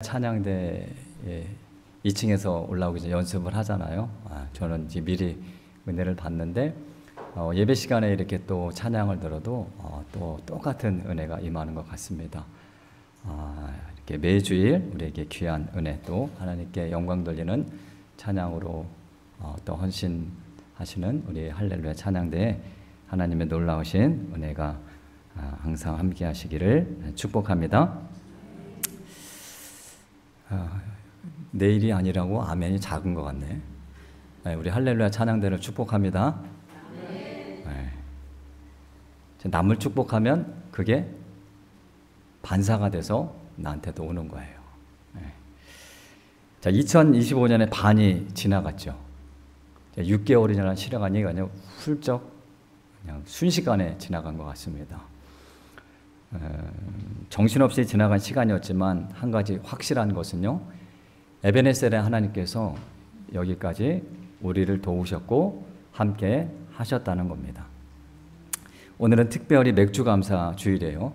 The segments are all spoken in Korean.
찬양대 2층에서 올라오기 전에 연습을 하잖아요. 저는 이제 미리 은혜를 받는데 예배 시간에 이렇게 또 찬양을 들어도 또 똑같은 은혜가 임하는 것 같습니다. 이렇게 매주일 우리에게 귀한 은혜, 또 하나님께 영광 돌리는 찬양으로 또 헌신하시는 우리 할렐루야 찬양대에 하나님의 놀라우신 은혜가 항상 함께 하시기를 축복합니다. 내일이 아니라고 아멘이 작은 것 같네. 우리 할렐루야 찬양대를 축복합니다. 남을 축복하면 그게 반사가 돼서 나한테도 오는 거예요. 자, 2025년에 반이 지나갔죠. 6개월이라는 시간이 그냥 훌쩍 그냥 순식간에 지나간 것 같습니다. 정신없이 지나간 시간이었지만 한 가지 확실한 것은요, 에베네셀의 하나님께서 여기까지 우리를 도우셨고 함께 하셨다는 겁니다. 오늘은 특별히 맥주감사 주일이에요.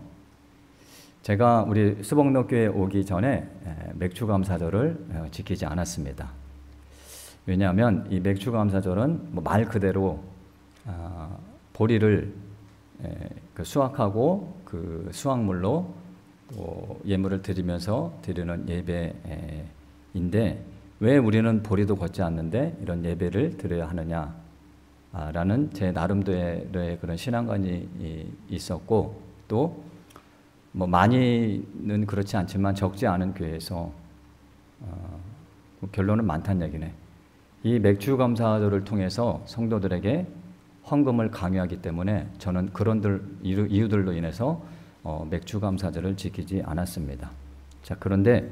제가 우리 수복록교회 오기 전에 맥주감사절을 지키지 않았습니다. 왜냐하면 이 맥주감사절은 말 그대로 보리를 수확하고 그 수확물로 또 예물을 드리면서 드리는 예배인데, 왜 우리는 보리도 걷지 않는데 이런 예배를 드려야 하느냐라는 제 나름대로의 그런 신앙관이 있었고, 또 많이는 그렇지 않지만 적지 않은 교회에서 결론은 많다는 얘기네. 이 맥주감사절을 통해서 성도들에게 헌금을 강요하기 때문에 저는 그런 이유들로 인해서 맥주감사절을 지키지 않았습니다. 자, 그런데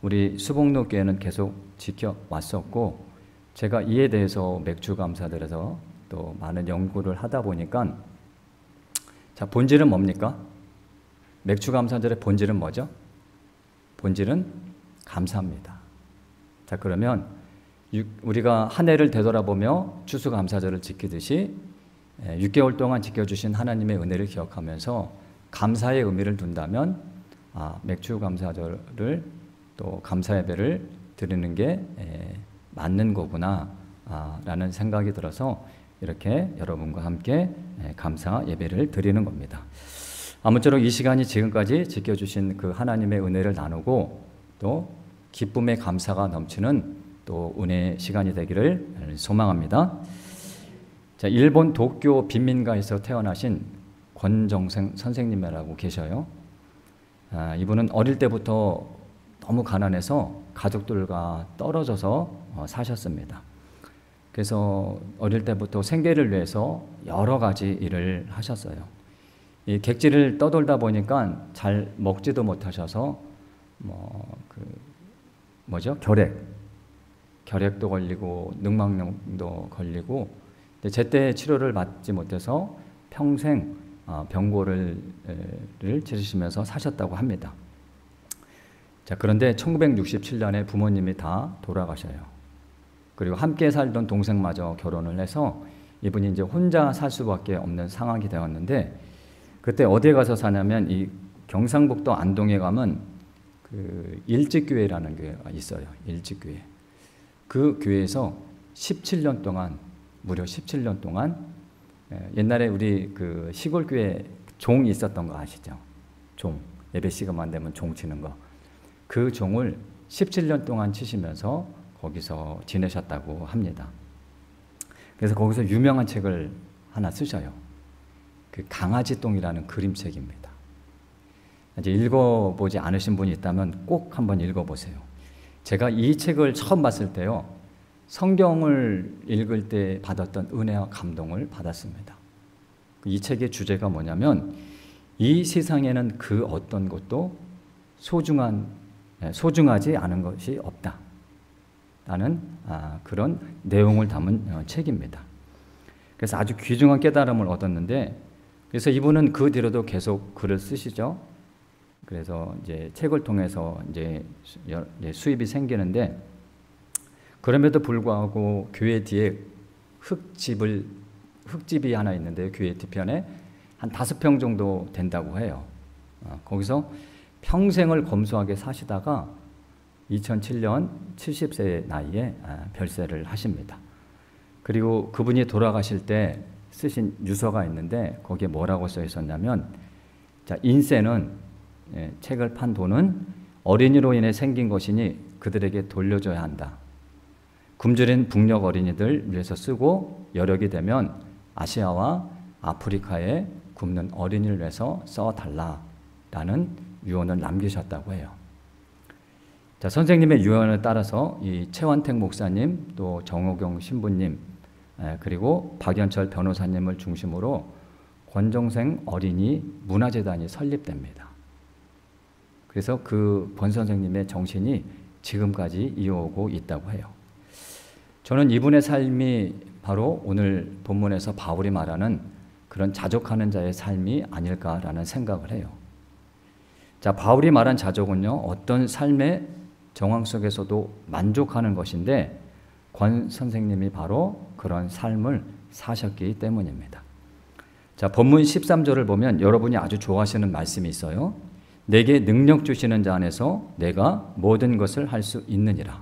우리 수복록교회는 계속 지켜왔었고, 제가 이에 대해서 맥주감사절에서 또 많은 연구를 하다 보니까, 자, 본질은 뭡니까? 맥주감사절의 본질은 뭐죠? 본질은 감사입니다. 자, 그러면 우리가 한 해를 되돌아보며 추수감사절을 지키듯이 6개월 동안 지켜주신 하나님의 은혜를 기억하면서 감사의 의미를 둔다면 맥주감사절을 또 감사예배를 드리는 게 맞는 거구나 라는 생각이 들어서 이렇게 여러분과 함께 감사 예배를 드리는 겁니다. 아무쪼록 이 시간이 지금까지 지켜주신 그 하나님의 은혜를 나누고 또 기쁨의 감사가 넘치는 또 은혜의 시간이 되기를 소망합니다. 자, 일본 도쿄 빈민가에서 태어나신 권정생 선생님이라고 계셔요. 이분은 어릴 때부터 너무 가난해서 가족들과 떨어져서 사셨습니다. 그래서 어릴 때부터 생계를 위해서 여러 가지 일을 하셨어요. 이 객지를 떠돌다 보니까 잘 먹지도 못하셔서 결핵도 걸리고 늑막염도 걸리고, 제때 치료를 받지 못해서 평생 병고를 치르시면서 사셨다고 합니다. 자, 그런데 1967년에 부모님이 다 돌아가셔요. 그리고 함께 살던 동생마저 결혼을 해서 이분이 이제 혼자 살 수밖에 없는 상황이 되었는데, 그때 어디에 가서 사냐면 이 경상북도 안동에 가면 그 일직교회라는 교회가 있어요. 일직교회. 그 교회에서 17년 동안, 무려 17년 동안, 옛날에 우리 그 시골교회 종 있었던 거 아시죠? 종. 예배 시간만 되면 종 치는 거. 그 종을 17년 동안 치시면서 거기서 지내셨다고 합니다. 그래서 거기서 유명한 책을 하나 쓰셔요. 그 강아지똥이라는 그림책입니다. 이제 읽어보지 않으신 분이 있다면 꼭 한번 읽어보세요. 제가 이 책을 처음 봤을 때요, 성경을 읽을 때 받았던 은혜와 감동을 받았습니다. 이 책의 주제가 뭐냐면, 이 세상에는 그 어떤 것도 소중하지 않은 것이 없다 라는 그런 내용을 담은 책입니다. 그래서 아주 귀중한 깨달음을 얻었는데, 그래서 이분은 그 뒤로도 계속 글을 쓰시죠. 그래서 이제 책을 통해서 이제 수입이 생기는데, 그럼에도 불구하고 교회 뒤에 흙집이 하나 있는데요. 교회 뒤편에 한 5평 정도 된다고 해요. 거기서 평생을 검소하게 사시다가 2007년 70세의 나이에 별세를 하십니다. 그리고 그분이 돌아가실 때 쓰신 유서가 있는데 거기에 뭐라고 써 있었냐면, 자, 인세는, 책을 판 돈은 어린이로 인해 생긴 것이니 그들에게 돌려줘야 한다. 굶주린 북녘 어린이들 위해서 쓰고 여력이 되면 아시아와 아프리카에 굶는 어린이를 위해서 써달라라는 유언을 남기셨다고 해요. 자, 선생님의 유언을 따라서 이 최완택 목사님, 또 정호경 신부님, 그리고 박연철 변호사님을 중심으로 권정생 어린이 문화재단이 설립됩니다. 그래서 그 권 선생님의 정신이 지금까지 이어오고 있다고 해요. 저는 이분의 삶이 바로 오늘 본문에서 바울이 말하는 그런 자족하는 자의 삶이 아닐까라는 생각을 해요. 자, 바울이 말한 자족은요, 어떤 삶의 정황 속에서도 만족하는 것인데, 권 선생님이 바로 그런 삶을 사셨기 때문입니다. 자, 본문 13절을 보면 여러분이 아주 좋아하시는 말씀이 있어요. 내게 능력 주시는 자 안에서 내가 모든 것을 할 수 있느니라.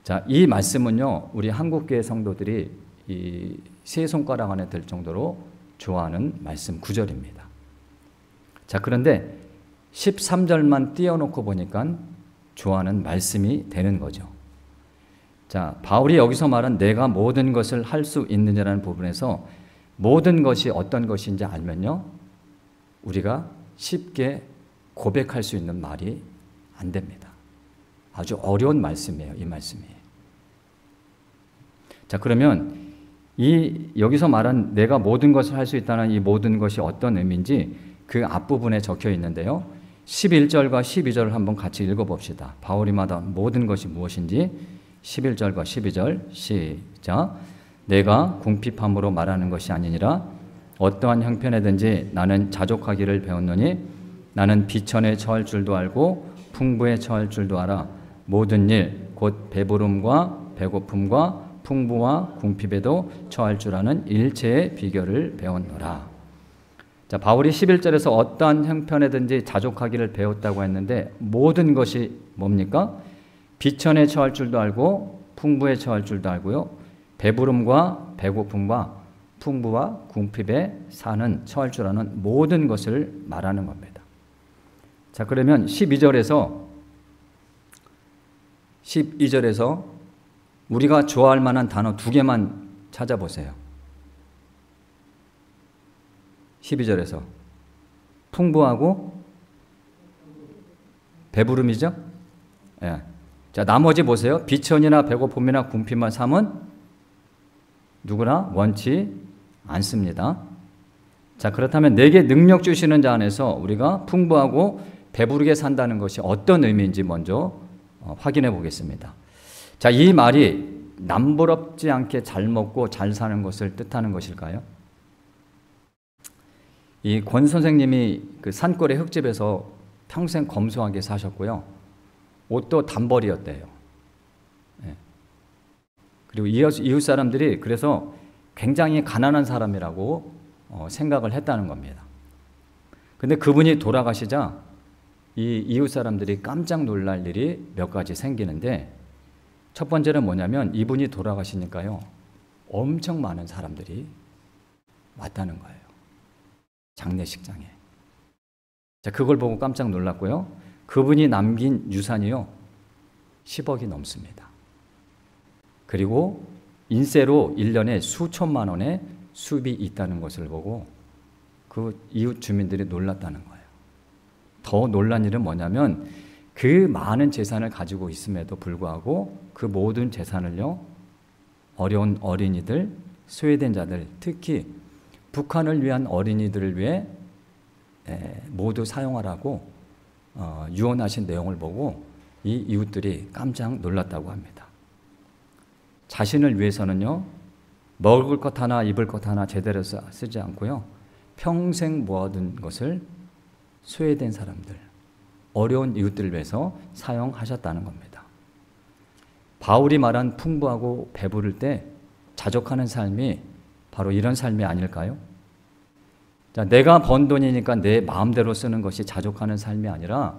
자, 이 말씀은요, 우리 한국교회 성도들이 이 세 손가락 안에 들 정도로 좋아하는 말씀 구절입니다. 자, 그런데 13절만 띄워놓고 보니까 좋아하는 말씀이 되는 거죠. 자, 바울이 여기서 말한 내가 모든 것을 할 수 있느냐라는 부분에서 모든 것이 어떤 것인지 알면요, 우리가 쉽게 고백할 수 있는 말이 안 됩니다. 아주 어려운 말씀이에요, 이 말씀이. 자, 그러면 여기서 말한 내가 모든 것을 할 수 있다는 이 모든 것이 어떤 의미인지 그 앞부분에 적혀 있는데요. 11절과 12절을 한번 같이 읽어봅시다. 바울이 말한 모든 것이 무엇인지 11절과 12절 시작. 내가 궁핍함으로 말하는 것이 아니니라. 어떠한 형편에든지 나는 자족하기를 배웠노니 나는 비천에 처할 줄도 알고 풍부에 처할 줄도 알아. 모든 일 곧 배부름과 배고픔과 풍부와 궁핍에도 처할 줄 아는 일체의 비결을 배웠노라. 자, 바울이 11절에서 어떠한 형편에든지 자족하기를 배웠다고 했는데 모든 것이 뭡니까? 비천에 처할 줄도 알고 풍부에 처할 줄도 알고요. 배부름과 배고픔과 풍부와 궁핍에 처할 줄 아는 모든 것을 말하는 겁니다. 자, 그러면 12절에서 우리가 좋아할 만한 단어 두 개만 찾아보세요. 12절에서 풍부하고 배부름이죠? 예. 자, 나머지 보세요. 비천이나 배고픔이나 궁핍만 삼은 누구나 원치 않습니다. 자, 그렇다면 내게 능력 주시는 자 안에서 우리가 풍부하고 배부르게 산다는 것이 어떤 의미인지 먼저 확인해 보겠습니다. 자, 이 말이 남부럽지 않게 잘 먹고 잘 사는 것을 뜻하는 것일까요? 이 권 선생님이 그 산골의 흙집에서 평생 검소하게 사셨고요. 옷도 단벌이었대요. 네. 그리고 이웃 사람들이 그래서 굉장히 가난한 사람이라고 생각을 했다는 겁니다. 근데 그분이 돌아가시자 이 이웃 사람들이 깜짝 놀랄 일이 몇 가지 생기는데, 첫 번째는 뭐냐면 이분이 돌아가시니까요, 엄청 많은 사람들이 왔다는 거예요. 장례식장에. 자, 그걸 보고 깜짝 놀랐고요. 그분이 남긴 유산이요, 10억이 넘습니다. 그리고 인세로 1년에 수천만 원의 수입이 있다는 것을 보고 그 이웃 주민들이 놀랐다는 거예요. 더 놀란 일은 뭐냐면 그 많은 재산을 가지고 있음에도 불구하고 그 모든 재산을요, 어려운 어린이들, 소외된 자들, 특히 북한을 위한 어린이들을 위해 모두 사용하라고 유언하신 내용을 보고 이 이웃들이 깜짝 놀랐다고 합니다. 자신을 위해서는요, 먹을 것 하나 입을 것 하나 제대로 쓰지 않고요, 평생 모아둔 것을 소외된 사람들, 어려운 이웃들을 위해서 사용하셨다는 겁니다. 바울이 말한 풍부하고 배부를 때 자족하는 삶이 바로 이런 삶이 아닐까요? 자, 내가 번 돈이니까 내 마음대로 쓰는 것이 자족하는 삶이 아니라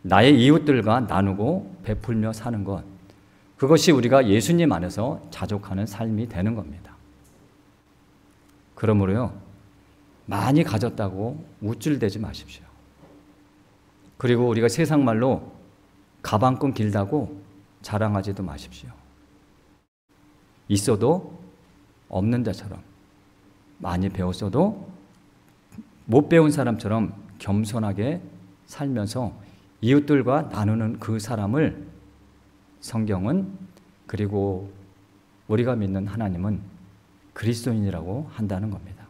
나의 이웃들과 나누고 베풀며 사는 것, 그것이 우리가 예수님 안에서 자족하는 삶이 되는 겁니다. 그러므로요, 많이 가졌다고 우쭐대지 마십시오. 그리고 우리가 세상 말로 가방끈 길다고 자랑하지도 마십시오. 있어도 없는 자처럼, 많이 배웠어도 못 배운 사람처럼 겸손하게 살면서 이웃들과 나누는 그 사람을 성경은, 그리고 우리가 믿는 하나님은 그리스도인이라고 한다는 겁니다.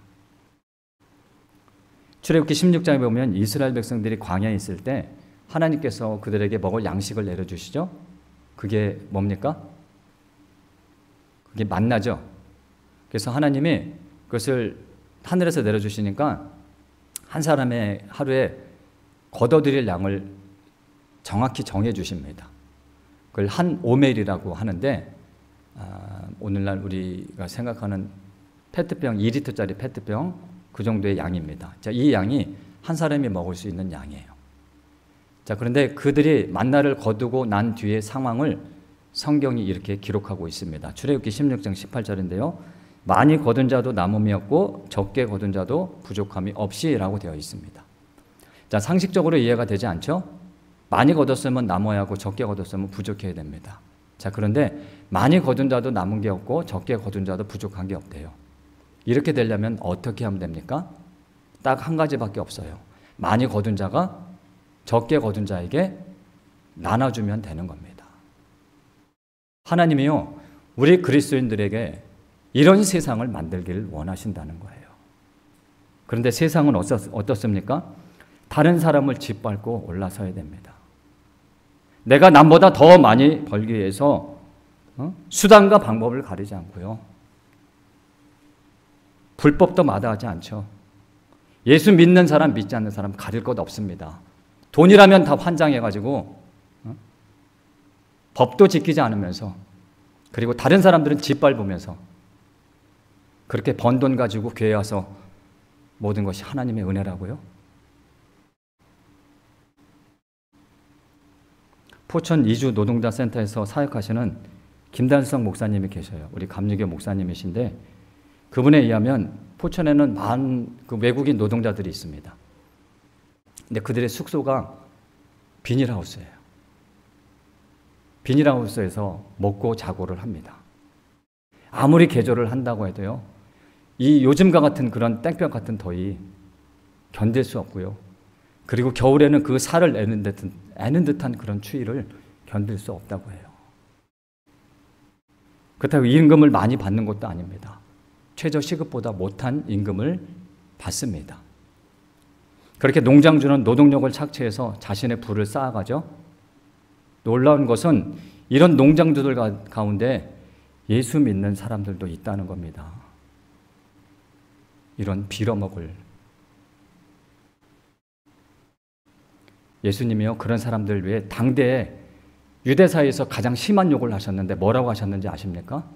출애굽기 16장에 보면 이스라엘 백성들이 광야에 있을 때 하나님께서 그들에게 먹을 양식을 내려주시죠. 그게 뭡니까? 그게 만나죠. 그래서 하나님이 그것을 하늘에서 내려주시니까 한 사람의 하루에 거둬들일 양을 정확히 정해 주십니다. 그걸 한 오멜이라고 하는데, 오늘날 우리가 생각하는 페트병, 2리터짜리 페트병 그 정도의 양입니다. 자, 이 양이 한 사람이 먹을 수 있는 양이에요. 자, 그런데 그들이 만나를 거두고 난 뒤의 상황을 성경이 이렇게 기록하고 있습니다. 출애굽기 16장 18절인데요. 많이 거둔 자도 남음이 없고 적게 거둔 자도 부족함이 없이라고 되어 있습니다. 자, 상식적으로 이해가 되지 않죠? 많이 거뒀으면 남아야 하고 적게 거뒀으면 부족해야 됩니다. 자, 그런데 많이 거둔 자도 남은 게 없고 적게 거둔 자도 부족한 게 없대요. 이렇게 되려면 어떻게 하면 됩니까? 딱 한 가지밖에 없어요. 많이 거둔 자가 적게 거둔 자에게 나눠주면 되는 겁니다. 하나님이요, 우리 그리스도인들에게 이런 세상을 만들기를 원하신다는 거예요. 그런데 세상은 어떻습니까? 다른 사람을 짓밟고 올라서야 됩니다. 내가 남보다 더 많이 벌기 위해서 수단과 방법을 가리지 않고요. 불법도 마다하지 않죠. 예수 믿는 사람, 믿지 않는 사람 가릴 것 없습니다. 돈이라면 다 환장해가지고 법도 지키지 않으면서, 그리고 다른 사람들은 짓밟으면서 그렇게 번 돈 가지고 교회에 와서 모든 것이 하나님의 은혜라고요? 포천 이주 노동자 센터에서 사역하시는 김단성 목사님이 계셔요. 우리 감리교 목사님이신데, 그분에 의하면 포천에는 많은 그 외국인 노동자들이 있습니다. 근데 그들의 숙소가 비닐하우스예요. 비닐하우스에서 먹고 자고를 합니다. 아무리 개조를 한다고 해도요, 이 요즘과 같은 그런 땡볕 같은 더위 견딜 수 없고요. 그리고 겨울에는 그 살을 애는 듯한 그런 추위를 견딜 수 없다고 해요. 그렇다고 임금을 많이 받는 것도 아닙니다. 최저 시급보다 못한 임금을 받습니다. 그렇게 농장주는 노동력을 착취해서 자신의 부를 쌓아가죠. 놀라운 것은 이런 농장주들 가운데 예수 믿는 사람들도 있다는 겁니다. 이런 빌어먹을. 예수님이요, 그런 사람들 위해 당대에 유대사에서 가장 심한 욕을 하셨는데 뭐라고 하셨는지 아십니까?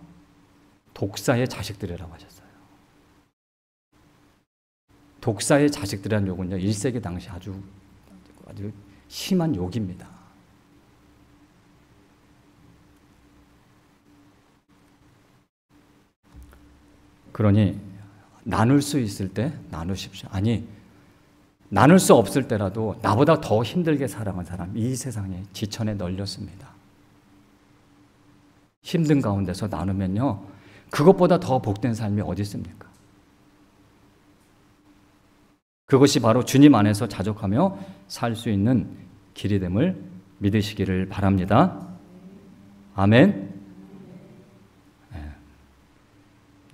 독사의 자식들이라고 하셨어요. 독사의 자식들이라는 욕은요, 1세기 당시 아주 심한 욕입니다. 그러니 나눌 수 있을 때 나누십시오. 아니, 나눌 수 없을 때라도 나보다 더 힘들게 살아간 사람, 이 세상에 지천에 널렸습니다. 힘든 가운데서 나누면요, 그것보다 더 복된 삶이 어디 있습니까? 그것이 바로 주님 안에서 자족하며 살 수 있는 길이 됨을 믿으시기를 바랍니다. 아멘. 네.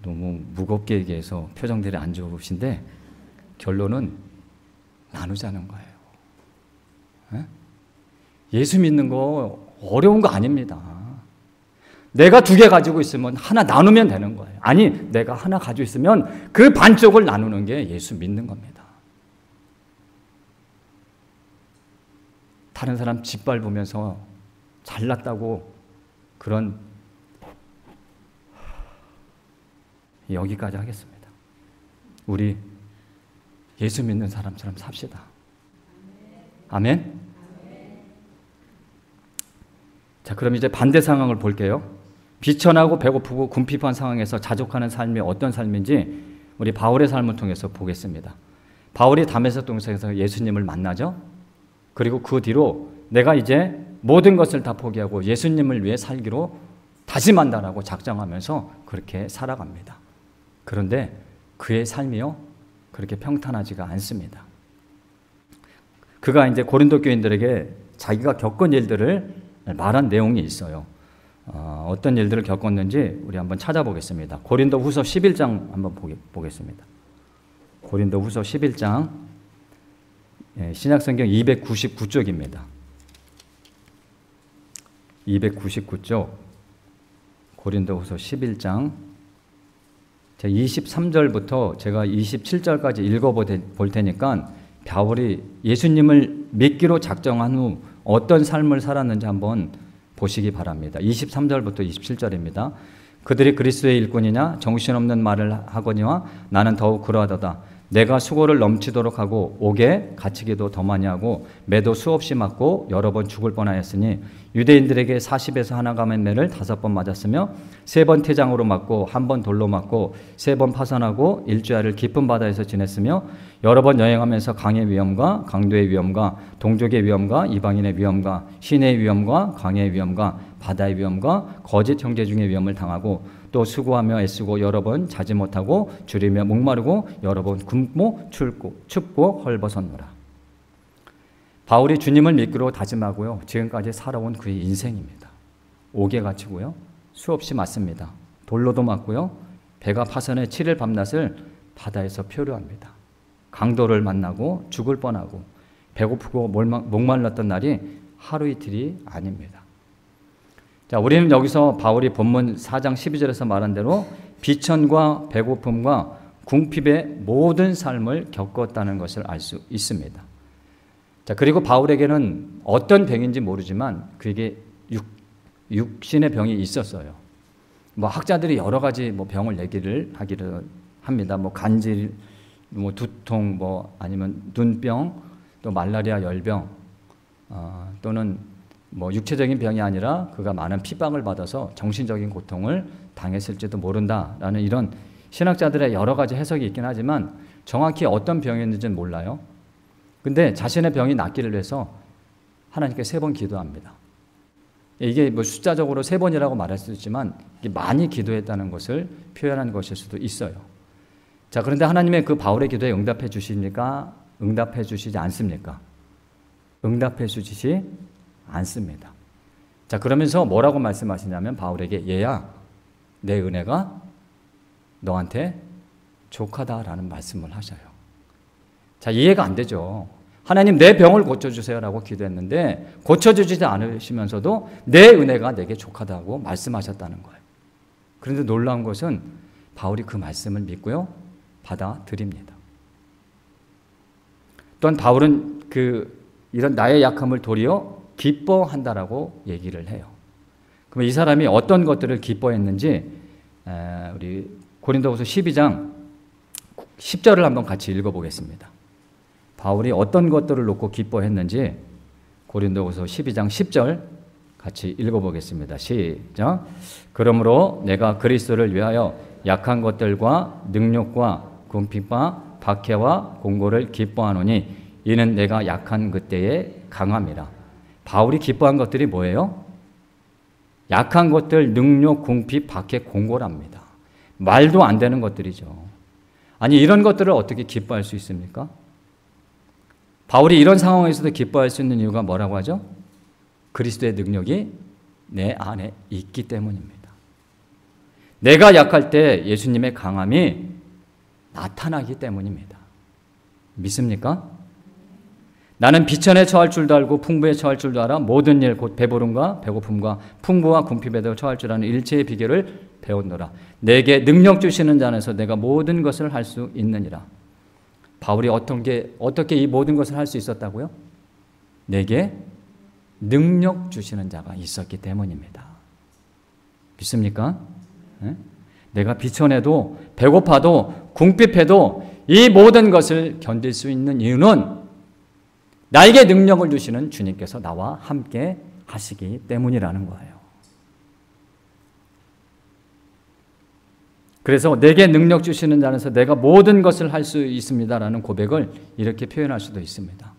너무 무겁게 얘기해서 표정들이 안 좋으신데 결론은 나누자는 거예요. 네? 예수 믿는 거 어려운 거 아닙니다. 내가 2개 가지고 있으면 하나 나누면 되는 거예요. 아니, 내가 하나 가지고 있으면 그 반쪽을 나누는 게 예수 믿는 겁니다. 다른 사람 짓밟으면서 잘났다고 그런, 여기까지 하겠습니다. 우리 예수 믿는 사람처럼 삽시다. 아멘. 자, 그럼 이제 반대 상황을 볼게요. 비천하고 배고프고 궁핍한 상황에서 자족하는 삶이 어떤 삶인지 우리 바울의 삶을 통해서 보겠습니다. 바울이 다메섹 동산에서 예수님을 만나죠. 그리고 그 뒤로 내가 이제 모든 것을 다 포기하고 예수님을 위해 살기로 다짐한다라고 작정하면서 그렇게 살아갑니다. 그런데 그의 삶이요, 그렇게 평탄하지가 않습니다. 그가 이제 고린도 교인들에게 자기가 겪은 일들을 말한 내용이 있어요. 어떤 일들을 겪었는지 우리 한번 찾아보겠습니다. 고린도 후서 11장 한번 보겠습니다. 고린도 후서 11장, 신약성경 299쪽입니다. 299쪽, 고린도 후서 11장 23절부터 제가 27절까지 읽어볼 테니까 바울이 예수님을 믿기로 작정한 후 어떤 삶을 살았는지 한번 보시기 바랍니다. 23절부터 27절입니다. 그들이 그리스도의 일꾼이냐 정신없는 말을 하거니와 나는 더욱 그러하도다. 내가 수고를 넘치도록 하고 옥에 갇히기도 더 많이 하고 매도 수없이 맞고 여러 번 죽을 뻔하였으니 유대인들에게 40에서 하나 감염매를 5번 맞았으며 3번 태장으로 맞고 1번 돌로 맞고 3번 파선하고 일주일을 깊은 바다에서 지냈으며 여러 번 여행하면서 강의 위험과 강도의 위험과 동족의 위험과 이방인의 위험과 시내의 위험과 강의 위험과 바다의 위험과 거짓 형제 중의 위험을 당하고 또 수고하며 애쓰고 여러 번 자지 못하고 줄이며 목마르고 여러 번 굶고 춥고 헐벗었노라. 바울이 주님을 믿기로 다짐하고요, 지금까지 살아온 그의 인생입니다. 옥에 갇히고요, 수없이 맞습니다. 돌로도 맞고요, 배가 파선해 7일 밤낮을 바다에서 표류합니다. 강도를 만나고 죽을 뻔하고 배고프고 목말랐던 날이 하루 이틀이 아닙니다. 자, 우리는 여기서 바울이 본문 4장 12절에서 말한 대로 비천과 배고픔과 궁핍의 모든 삶을 겪었다는 것을 알 수 있습니다. 자, 그리고 바울에게는 어떤 병인지 모르지만 그에게 육신의 병이 있었어요. 학자들이 여러 가지 병을 하기를 합니다. 간질, 두통, 아니면 눈병, 또 말라리아 열병, 또는 육체적인 병이 아니라 그가 많은 핍박을 받아서 정신적인 고통을 당했을지도 모른다라는 이런 신학자들의 여러 가지 해석이 있긴 하지만 정확히 어떤 병이었는지는 몰라요. 근데 자신의 병이 낫기를 위해서 하나님께 3번 기도합니다. 이게 숫자적으로 3번이라고 말할 수 있지만 많이 기도했다는 것을 표현한 것일 수도 있어요. 자, 그런데 하나님의 그 바울의 기도에 응답해 주십니까? 응답해 주시지 않습니까? 응답해 주시지 않습니다. 자, 그러면서 뭐라고 말씀하시냐면 바울에게 얘야, 내 은혜가 너한테 족하다라는 말씀을 하셔요. 자, 이해가 안 되죠. 하나님 내 병을 고쳐주세요라고 기도했는데 고쳐주지 않으시면서도 내 은혜가 내게 족하다고 말씀하셨다는 거예요. 그런데 놀라운 것은 바울이 그 말씀을 믿고요, 받아들입니다. 또한 바울은 이런 나의 약함을 도리어 기뻐한다라고 얘기를 해요. 그럼 이 사람이 어떤 것들을 기뻐했는지 우리 고린도후서 12장 10절을 한번 같이 읽어보겠습니다. 바울이 어떤 것들을 놓고 기뻐했는지 고린도후서 12장 10절 같이 읽어보겠습니다. 시작. 그러므로 내가 그리스도를 위하여 약한 것들과 능욕과 궁핍과 박해와 공고를 기뻐하노니 이는 내가 약한 그때에 강함이라. 바울이 기뻐한 것들이 뭐예요? 약한 것들, 능욕, 궁핍, 박해, 공고랍니다. 말도 안 되는 것들이죠. 아니, 이런 것들을 어떻게 기뻐할 수 있습니까? 바울이 이런 상황에서도 기뻐할 수 있는 이유가 뭐라고 하죠? 그리스도의 능력이 내 안에 있기 때문입니다. 내가 약할 때 예수님의 강함이 나타나기 때문입니다. 믿습니까? 나는 비천에 처할 줄도 알고 풍부에 처할 줄도 알아 모든 일 곧 배부름과 배고픔과 풍부와 궁핍에도 처할 줄 아는 일체의 비결을 배웠노라. 내게 능력 주시는 자 안에서 내가 모든 것을 할 수 있느니라. 바울이 어떻게 이 모든 것을 할 수 있었다고요? 내게 능력 주시는 자가 있었기 때문입니다. 믿습니까? 네? 내가 비천해도 배고파도 궁핍해도 이 모든 것을 견딜 수 있는 이유는 나에게 능력을 주시는 주님께서 나와 함께 하시기 때문이라는 거예요. 그래서 내게 능력 주시는 자 안에서 내가 모든 것을 할 수 있습니다라는 고백을 이렇게 표현할 수도 있습니다.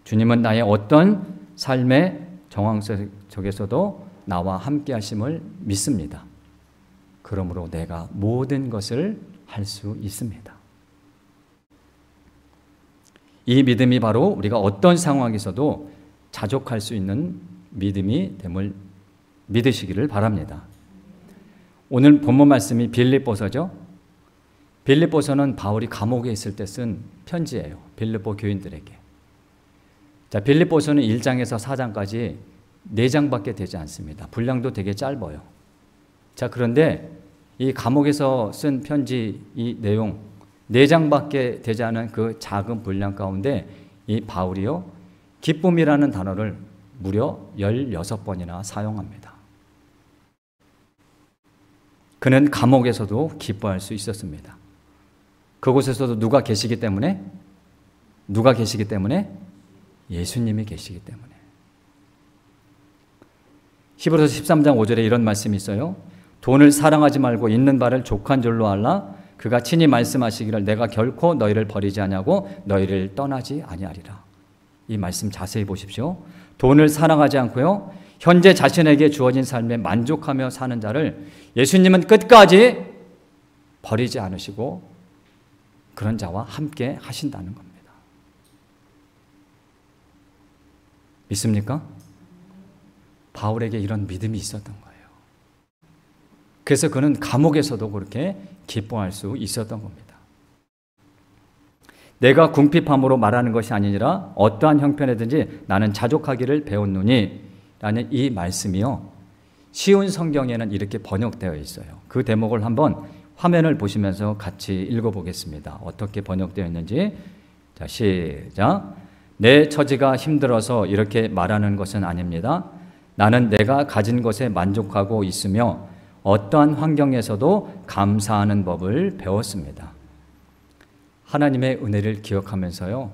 주님은 나의 어떤 삶의 정황 속에서도 나와 함께 하심을 믿습니다. 그러므로 내가 모든 것을 할 수 있습니다. 이 믿음이 바로 우리가 어떤 상황에서도 자족할 수 있는 믿음이 됨을 믿으시기를 바랍니다. 오늘 본문 말씀이 빌립보서죠. 빌립보서는 바울이 감옥에 있을 때 쓴 편지예요. 빌립보 교인들에게. 자, 빌립보서는 1장에서 4장까지 4장밖에 되지 않습니다. 분량도 되게 짧아요. 자, 그런데 이 감옥에서 쓴 편지 이 내용 4장밖에 되지 않은 그 작은 분량 가운데 이 바울이요, 기쁨이라는 단어를 무려 16번이나 사용합니다. 그는 감옥에서도 기뻐할 수 있었습니다. 그곳에서도 누가 계시기 때문에? 예수님이 계시기 때문에. 히브리서 13장 5절에 이런 말씀이 있어요. 돈을 사랑하지 말고 있는 바를 족한 줄로 알라. 그가 친히 말씀하시기를 내가 결코 너희를 버리지 아니하고 너희를 떠나지 아니하리라. 이 말씀 자세히 보십시오. 돈을 사랑하지 않고요, 현재 자신에게 주어진 삶에 만족하며 사는 자를 예수님은 끝까지 버리지 않으시고 그런 자와 함께 하신다는 겁니다. 믿습니까? 바울에게 이런 믿음이 있었던 거예요. 그래서 그는 감옥에서도 그렇게 기뻐할 수 있었던 겁니다. 내가 궁핍함으로 말하는 것이 아니니라 어떠한 형편이든지 나는 자족하기를 배웠노니 라는 이 말씀이요, 쉬운 성경에는 이렇게 번역되어 있어요. 그 대목을 한번 화면을 보시면서 같이 읽어보겠습니다. 어떻게 번역되어 있는지. 자, 시작. 내 처지가 힘들어서 이렇게 말하는 것은 아닙니다. 나는 내가 가진 것에 만족하고 있으며 어떠한 환경에서도 감사하는 법을 배웠습니다. 하나님의 은혜를 기억하면서요,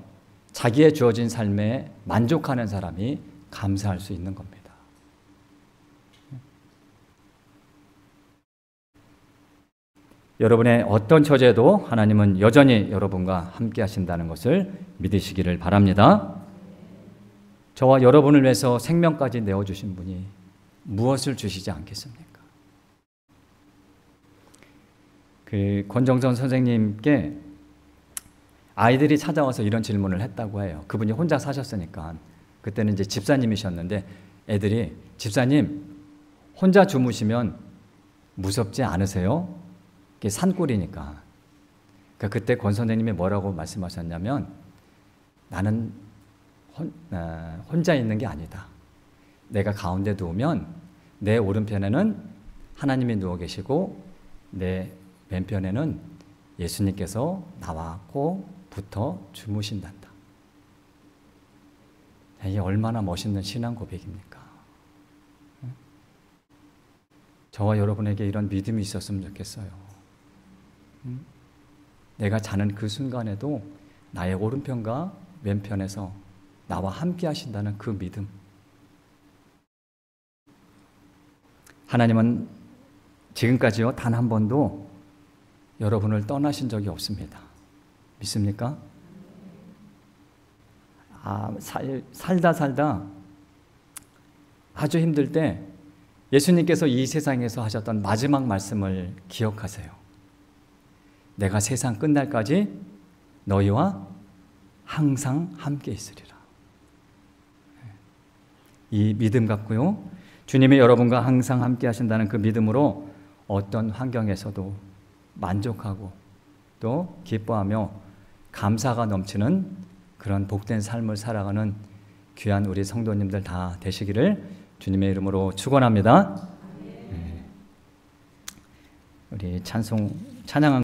자기의 주어진 삶에 만족하는 사람이 감사할 수 있는 겁니다. 여러분의 어떤 처지에도 하나님은 여전히 여러분과 함께 하신다는 것을 믿으시기를 바랍니다. 저와 여러분을 위해서 생명까지 내어주신 분이 무엇을 주시지 않겠습니까? 그 권정선 선생님께 아이들이 찾아와서 이런 질문을 했다고 해요. 그분이 혼자 사셨으니까. 그때는 이제 집사님이셨는데 애들이, 집사님 혼자 주무시면 무섭지 않으세요? 그게 산골이니까. 그러니까 그때 권 선생님이 뭐라고 말씀하셨냐면, 나는 혼자 있는 게 아니다. 내가 가운데 누우면 내 오른편에는 하나님이 누워 계시고 내 왼편에는 예수님께서 나와 꼭 붙어 주무신단다. 이게 얼마나 멋있는 신앙 고백입니까? 저와 여러분에게 이런 믿음이 있었으면 좋겠어요. 내가 자는 그 순간에도 나의 오른편과 왼편에서 나와 함께 하신다는 그 믿음. 하나님은 지금까지요, 단 한 번도 여러분을 떠나신 적이 없습니다. 믿습니까? 살다 아주 힘들 때 예수님께서 이 세상에서 하셨던 마지막 말씀을 기억하세요. 내가 세상 끝날까지 너희와 항상 함께 있으리라. 이 믿음 갖고요, 주님이 여러분과 항상 함께 하신다는 그 믿음으로 어떤 환경에서도 만족하고 또 기뻐하며 감사가 넘치는 그런 복된 삶을 살아가는 귀한 우리 성도님들 다 되시기를 주님의 이름으로 축원합니다. 우리 찬양한